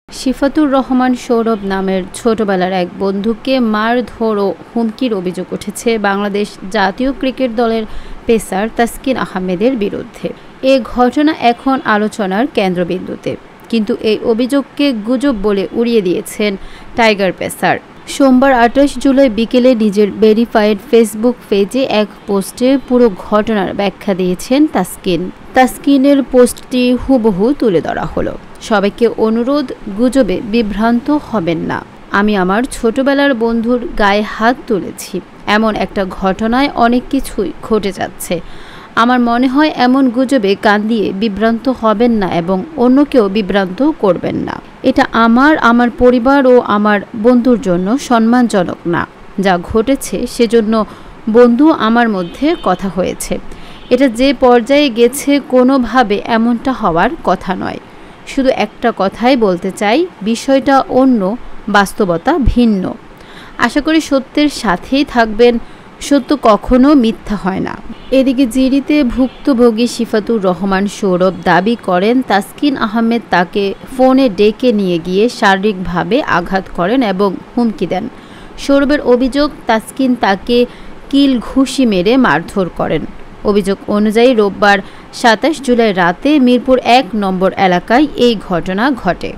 শিফাতুর রহমান সৌরভ নামের ছোটবেলার এক বন্ধুকে মারধর ও হুমকির অভিযোগ উঠেছে বাংলাদেশ জাতীয় ক্রিকেট দলের পেসার তাসকিন আহমেদের বিরুদ্ধে। এ ঘটনা এখন আলোচনার কেন্দ্রবিন্দুতে, কিন্তু এই অভিযোগকে গুজব বলে উড়িয়ে দিয়েছেন টাইগার পেসার। সোমবার ২৮ জুলাই বিকেলে নিজের ভেরিফাইড ফেসবুক পেজে এক পোস্টে পুরো ঘটনার ব্যাখ্যা দিয়েছেন তাসকিনের পোস্টটি হুবহু তুলে ধরা হলো। সবাইকে অনুরোধ, গুজবে বিভ্রান্ত হবেন না। আমি আমার ছোটবেলার বন্ধুর গায়ে হাত তুলেছি। এমন একটা ঘটনায় অনেক কিছুই ঘটে যাচ্ছে। আমার মনে হয় এমন গুজবে কান দিয়ে বিভ্রান্ত হবেন না এবং অন্যকেও বিভ্রান্ত করবেন না। এটা আমার পরিবার ও আমার বন্ধুর জন্য সম্মানজনক না। যা ঘটেছে সেজন্য বন্ধু আমার মধ্যে কথা হয়েছে। এটা যে পর্যায়ে গেছে কোনোভাবে এমনটা হওয়ার কথা নয়। শুধু একটা কথাই বলতে চাই, বিষয়টা অন্য, বাস্তবতা ভিন্ন। আশা করি সত্যের সাথেই থাকবেন। সত্য কখনো মিথ্যা হয় না। এদিকে জিডিতে ভুক্তভোগী শিফাতুর রহমান সৌরভ দাবি করেন তাসকিন আহমেদ তাকে ফোনে ডেকে নিয়ে গিয়ে শারীরিকভাবে আঘাত করেন এবং হুমকি দেন। সৌরভের অভিযোগ, তাসকিন তাকে কিল ঘুষি মেরে মারধর করেন। অভিযোগ অনুযায়ী রোববার ২৭ জুলাই রাতে মিরপুর ১ নম্বর এলাকায় এই ঘটনা ঘটে।